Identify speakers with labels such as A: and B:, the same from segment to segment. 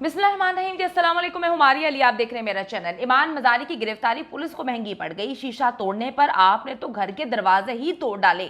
A: बिस्मिल्लाहिर्रहमानिर्रहीम जी, अस्सलाम वालेकुम। मैं हूं मारिया अली, आप देख रहे हैं मेरा चैनल। ईमान मजारी की गिरफ्तारी पुलिस को महंगी पड़ गई। शीशा तोड़ने पर आपने तो घर के दरवाजे ही तोड़ डाले।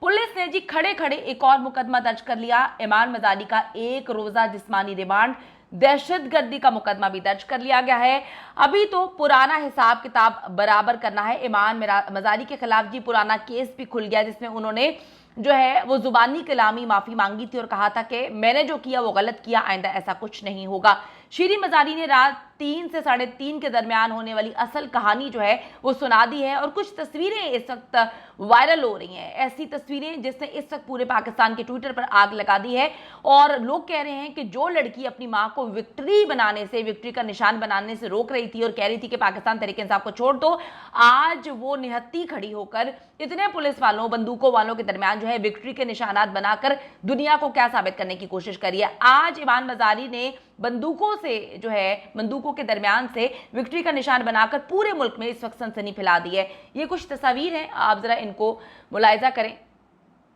A: पुलिस ने जी खड़े खड़े एक और मुकदमा दर्ज कर लिया। ईमान मजारी का एक रोजा जिस्मानी रिमांड, दहशतगर्दी का मुकदमा भी दर्ज कर लिया गया है। अभी तो पुराना हिसाब किताब बराबर करना है। ईमान मजारी के खिलाफ जी पुराना केस भी खुल गया, जिसमें उन्होंने जो है वो जुबानी कलामी माफी मांगी थी और कहा था कि मैंने जो किया वो गलत किया, आइंदा ऐसा कुछ नहीं होगा। शीरी मजारी ने रात 3 से 3:30 के दरमियान होने वाली असल कहानी जो है वो सुना दी है और कुछ तस्वीरें इस वक्त वायरल हो रही हैं। ऐसी तस्वीरें जिसने इस वक्त पूरे पाकिस्तान के ट्विटर पर आग लगा दी है और लोग कह रहे हैं कि जो लड़की अपनी मां को विक्ट्री का निशान बनाने से रोक रही थी और कह रही थी कि पाकिस्तान तहरीक इंसाफ को छोड़ दो, आज वो निहत्ती खड़ी होकर इतने पुलिस वालों बंदूकों वालों के दरमियान जो है विक्ट्री के निशानात बनाकर दुनिया को क्या साबित करने की कोशिश करी है। आज ईमान मजारी ने बंदूकों से जो है बंदूकों के दरमियान से विक्ट्री का निशान बनाकर पूरे मुल्क में इस वक्त सनसनी फैला दी है। ये कुछ तस्वीर हैं, आप जरा इनको मुलाहिजा करें।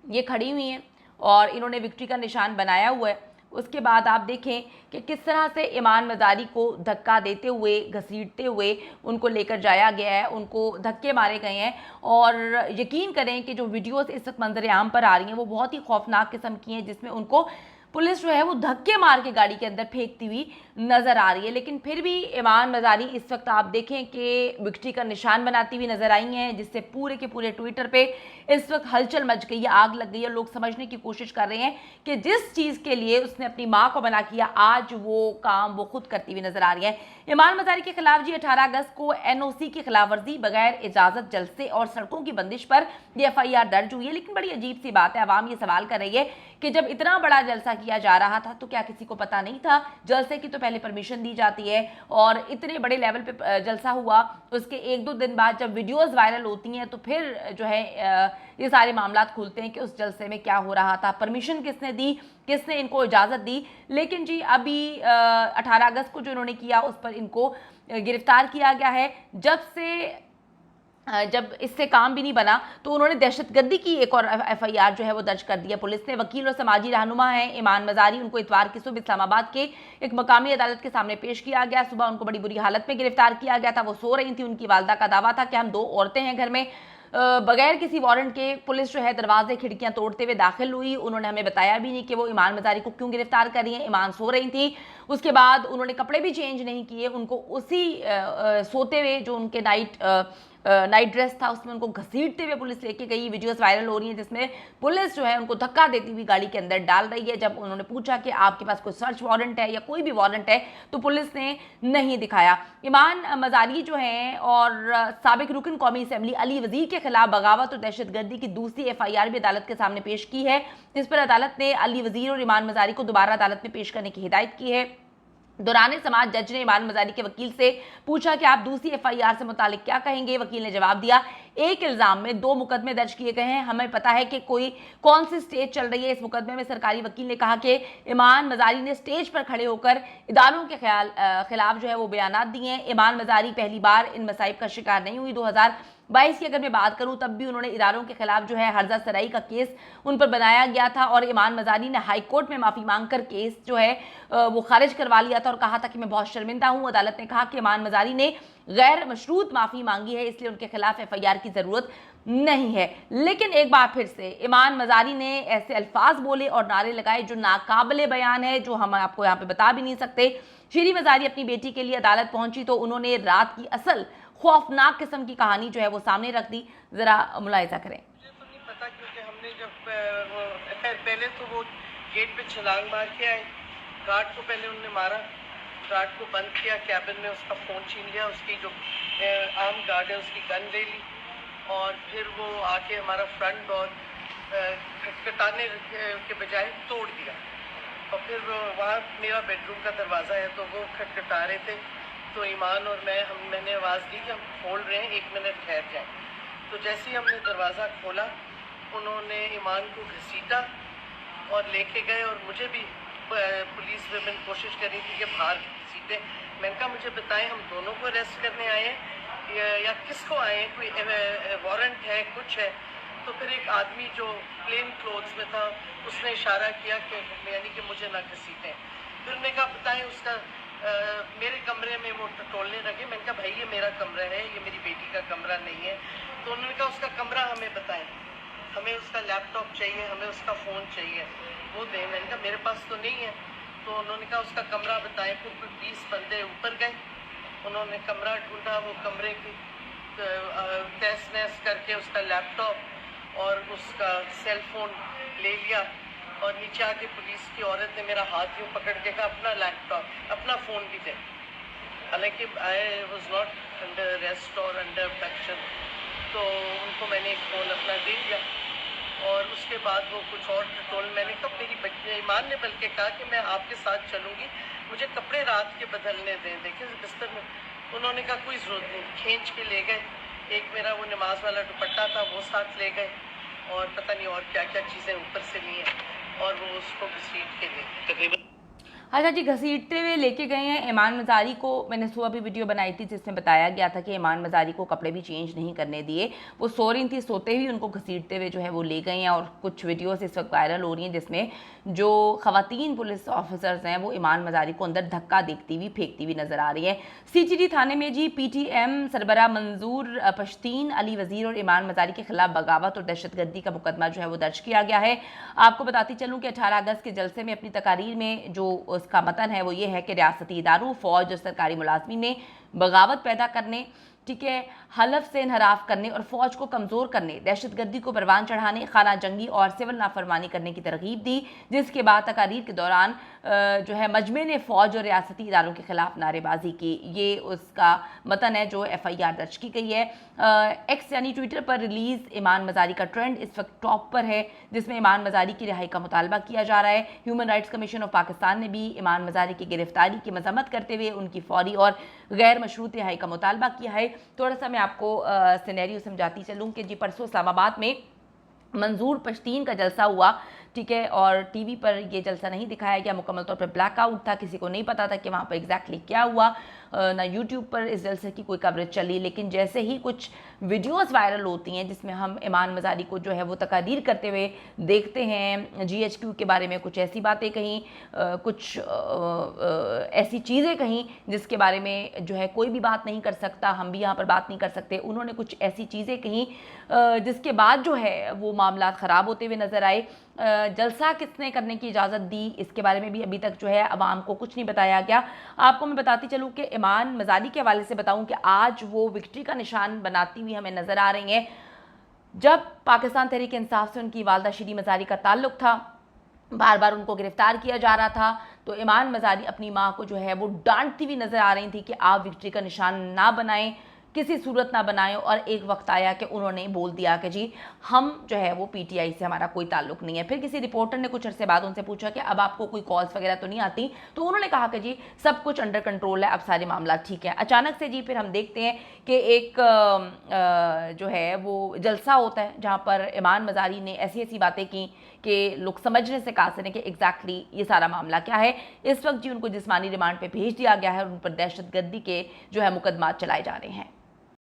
A: ये खड़ी हुई हैं और इन्होंने विक्ट्री का निशान बनाया हुआ है। उसके बाद आप देखें कि किस तरह से ईमान मजारी को धक्का देते हुए घसीटते हुए उनको लेकर जाया गया है, उनको धक्के मारे गए हैं। और यकीन करें कि जो वीडियोस इस वक्त मंजर आम पर आ रही हैं वो बहुत ही खौफनाक किस्म की हैं, जिसमें उनको पुलिस जो है वो धक्के मार के गाड़ी के अंदर फेंकती हुई नजर आ रही है। लेकिन फिर भी ईमान मजारी इस वक्त आप देखें कि विक्ट्री का निशान बनाती हुई नजर आई हैं, जिससे पूरे के पूरे ट्विटर पे इस वक्त हलचल मच गई है, आग लग गई है। लोग समझने की कोशिश कर रहे हैं कि जिस चीज़ के लिए उसने अपनी माँ को बना किया, आज वो काम वो खुद करती हुई नजर आ रही है। ईमान मजारी के खिलाफ जी 18 अगस्त को NOC की खिलाफ वर्जी, बगैर इजाजत जलसे और सड़कों की बंदिश पर यह FIR दर्ज हुई है। लेकिन बड़ी अजीब सी बात है, आवाम ये सवाल कर रही है कि जब इतना बड़ा जलसा किया जा रहा था तो क्या किसी को पता नहीं था? जलसे की तो पहले परमिशन दी जाती है और इतने बड़े लेवल पे जलसा हुआ, उसके 1-2 दिन बाद जब वीडियोस वायरल होती हैं तो फिर जो है ये सारे मामला खुलते हैं कि उस जलसे में क्या हो रहा था, परमिशन किसने दी, किसने इनको इजाज़त दी। लेकिन जी अभी 18 अगस्त को जो इन्होंने किया उस पर इनको गिरफ्तार किया गया है। जब इससे काम भी नहीं बना तो उन्होंने दहशतगर्दी की एक और FIR जो है वो दर्ज कर दिया पुलिस ने। वकील और समाजी रहनुमा हैं ईमान मजारी, उनको इतवार की सुबह इस्लामाबाद के एक मकामी अदालत के सामने पेश किया गया। सुबह उनको बड़ी बुरी हालत में गिरफ्तार किया गया था, वो सो रही थी। उनकी वालदा का दावा था कि हम 2 औरतें हैं घर में, बगैर किसी वारंट के पुलिस जो है दरवाजे खिड़कियां तोड़ते हुए दाखिल हुई। उन्होंने हमें बताया भी नहीं कि वो ईमान मजारी को क्यों गिरफ्तार कर रही हैं। ईमान सो रही थी। उसके बाद उन्होंने कपड़े भी चेंज नहीं किए, उनको उसी सोते हुए जो उनके नाइट ड्रेस था उसमें उनको घसीटते हुए पुलिस लेके गई। वीडियोस वायरल हो रही हैं जिसमें पुलिस जो है उनको धक्का देती हुई गाड़ी के अंदर डाल रही है। जब उन्होंने पूछा कि आपके पास कोई सर्च वारंट है या कोई भी वारंट है तो पुलिस ने नहीं दिखाया। ईमान मजारी जो हैं और साबिक रुकन कौमी असम्बली अली वजीर के खिलाफ बगावत और दहशतगर्दी की दूसरी FIR भी अदालत के सामने पेश की है, जिस पर अदालत ने अली वजीर और ईमान मजारी को दोबारा अदालत में पेश करने की हिदायत की है। दौरान समाज जज ने ईमान मजारी के वकील से पूछा कि आप दूसरी FIR से मुतालिक क्या कहेंगे। वकील ने जवाब दिया, एक इल्जाम में 2 मुकदमे दर्ज किए गए हैं, हमें पता है कि कौन सी स्टेज चल रही है इस मुकदमे में। सरकारी वकील ने कहा कि ईमान मजारी ने स्टेज पर खड़े होकर इदारों के खिलाफ जो है वो बयानात दिए हैं। ईमान मजारी पहली बार इन मसाइब का शिकार नहीं हुई। 2022 की अगर मैं बात करूं तब भी उन्होंने इदारों के खिलाफ जो है हर्जा सराई का केस उन पर बनाया गया था और ईमान मजारी ने हाई कोर्ट में माफी मांगकर केस जो है वो खारिज करवा लिया था और कहा था कि मैं बहुत शर्मिंदा हूं। अदालत ने कहा कि ईमान मजारी ने गैर मशरूत माफी मांगी है, इसलिए उनके खिलाफ FIR की जरूरत नहीं है। लेकिन एक बार फिर से ईमान मजारी ने ऐसे अल्फाज बोले और नारे लगाए जो नाकाबिले बयान है, जो हम आपको यहाँ पे बता भी नहीं सकते। शीरी मजारी अपनी बेटी के लिए अदालत पहुंची तो उन्होंने रात की असल खौफनाक किस्म की कहानी जो है वो सामने रख दी। जरा मुलाहिजा करें।
B: मुझे तो नहीं पता क्योंकि हमने जब पहले तो वो गेट पे छलांग मार के आए, गार्ड को पहले उन्होंने मारा, गार्ड को बंद किया, कैबिन में उसका फ़ोन छीन लिया, उसकी जो आर्म गार्ड है उसकी गन ले ली और फिर वो आके हमारा फ्रंट डोर खटखटाने के बजाय तोड़ दिया। और फिर वहाँ मेरा बेडरूम का दरवाज़ा है तो वो खटखटा रहे थे तो ईमान और मैंने आवाज़ दी कि हम खोल रहे हैं, 1 मिनट ठहर जाए। तो जैसे ही हमने दरवाज़ा खोला उन्होंने ईमान को घसीटा और लेके गए और मुझे भी पुलिस वुमेन कोशिश कर रही थी कि बाहर घसीटे। मैंने कहा मुझे बताएं हम दोनों को अरेस्ट करने आए हैं या किसको आए हैं, कोई वारंट है, कुछ है। तो फिर एक आदमी जो प्लेन क्लोथ्स में था उसने इशारा किया कि यानी कि मुझे ना घसीटें। फिर उन्होंने कहा बताएं उसका मेरे कमरे में वो टटोलने लगे। मैंने कहा भाई ये मेरा कमरा है, ये मेरी बेटी का कमरा नहीं है। तो उन्होंने कहा उसका कमरा हमें बताएं, हमें उसका लैपटॉप चाहिए, हमें उसका फ़ोन चाहिए, वो दें। मैंने कहा मेरे पास तो नहीं है। तो उन्होंने कहा उसका कमरा बताएं। फिर कोई 20 बंदे ऊपर गए, उन्होंने कमरा ढूंढा, वो कमरे की तहस नहस करके उसका लैपटॉप और उसका सेल फोन ले लिया। और नीचे आके पुलिस की औरत ने मेरा हाथ यूँ पकड़ के कहा अपना लैपटॉप, अपना फ़ोन भी दे। हालांकि I was not under arrest और अंडर अबडक्शन, तो उनको मैंने एक फ़ोन अपना दे दिया। और उसके बाद वो कुछ और टटोल। मैंने कहा मेरी बच्ची ईमान ने बल्कि कहा कि मैं आपके साथ चलूँगी, मुझे कपड़े रात के बदलने दें। देखिए बिस्तर में, उन्होंने कहा कोई ज़रूरत नहीं। खींच के ले गए, एक मेरा वो नमाज वाला दुपट्टा था वो साथ ले गए, और पता नहीं और क्या क्या चीज़ें ऊपर से ली हैं, और वो उसको घसीट के ले गए। तकरीबन
A: अच्छा जी, घसीटते हुए लेके गए हैं। ईमान मज़ारी को मैंने सुबह भी वीडियो बनाई थी जिसमें बताया गया था कि ईमान मज़ारी को कपड़े भी चेंज नहीं करने दिए, वो सो रही थी, सोते ही उनको घसीटते हुए जो है वो ले गए हैं। और कुछ वीडियोस इस वक्त वायरल हो रही हैं जिसमें जो ख़वातीन पुलिस ऑफिसर्स हैं वो ईमान मज़ारी को अंदर धक्का देखती हुई फेंकती हुई नजर आ रही है। CGD थाने में जी PTM सरबराह मंजूर पश्तीन, अली वज़ीर और ईमान मज़ारी के खिलाफ बगावत और दहशतगर्दी का मुकदमा जो है वो दर्ज किया गया है। आपको बताती चलूँ कि 18 अगस्त के जलसे में अपनी तकारीर में जो उसका मतन है वो ये है कि रियासती इदारों, फौज और सरकारी मुलाजमीन में बगावत पैदा करने, ठीक है, हलफ से इनहराफ करने और फौज को कमज़ोर करने, दहशतगर्दी को परवान चढ़ाने, खाना जंगी और सिविल नाफरमानी करने की तरगीब दी। जिसके बाद तकारीर के दौरान जो है मजमे ने फौज और रियासती इदारों के खिलाफ नारेबाजी की। ये उसका मतन है जो FIR दर्ज की गई है। एक्स यानी ट्विटर पर रिलीज ईमान मज़ारी का ट्रेंड इस वक्त टॉप पर है, जिसमें ईमान मज़ारी की रिहाई का मुतालबा किया जा रहा है। Human rights commission of Pakistan ने भी ईमान मज़ारी की गिरफ्तारी की मजम्मत करते हुए उनकी फौरी और गैर मशरूत रिहाई का मुतालबा किया है। थोड़ा सा मैं आपको सिनेरियो समझाती चलूँ कि जी परसों इस्लामाबाद में मंजूर पश्तीन का जलसा हुआ, ठीक है, और टीवी पर ये जलसा नहीं दिखाया गया, मुकम्मल तौर पर ब्लैकआउट था, किसी को नहीं पता था कि वहाँ पर एग्जैक्टली क्या हुआ, ना यूट्यूब पर इस जलसे की कोई कवरेज चली। लेकिन जैसे ही कुछ वीडियोस वायरल होती हैं जिसमें हम ईमान मज़ारी को जो है वो तकारीर करते हुए देखते हैं, GHQ के बारे में कुछ ऐसी बातें कहीं, कुछ ऐसी चीज़ें कहीं जिसके बारे में जो है कोई भी बात नहीं कर सकता, हम भी यहाँ पर बात नहीं कर सकते, उन्होंने कुछ ऐसी चीज़ें कहीं जिसके बाद जो है वो मामला ख़राब होते हुए नज़र आए। जलसा किसने करने की इजाज़त दी इसके बारे में भी अभी तक जो है अवाम को कुछ नहीं बताया गया। आपको मैं बताती चलूँ कि ईमान मज़ारी के हवाले से बताऊँ कि आज वो विक्ट्री का निशान बनाती हुई हमें नज़र आ रही हैं। जब पाकिस्तान तहरीक इंसाफ से उनकी वालदा शीरी मज़ारी का ताल्लुक़ था, बार बार उनको गिरफ्तार किया जा रहा था, तो ईमान मज़ारी अपनी माँ को जो है वो डांटती हुई नज़र आ रही थी कि आप विक्ट्री का निशान ना बनाएं, किसी सूरत ना बनाएं। और एक वक्त आया कि उन्होंने बोल दिया कि जी हम जो है वो PTI से हमारा कोई ताल्लुक नहीं है। फिर किसी रिपोर्टर ने कुछ अरसे बाद उनसे पूछा कि अब आपको कोई कॉल्स वगैरह तो नहीं आती, तो उन्होंने कहा कि जी सब कुछ अंडर कंट्रोल है, अब सारे मामला ठीक है। अचानक से जी फिर हम देखते हैं कि एक जो है वो जलसा होता है जहाँ पर ईमान मज़ारी ने ऐसी ऐसी बातें की कि लोग समझने से कासिर हैं कि एग्जैक्टली ये सारा मामला क्या है। इस वक्त जी उनको जिस्मानी रिमांड पे भेज दिया गया है और उन पर दहशतगर्दी के जो है मुकदमा चलाए जा रहे हैं।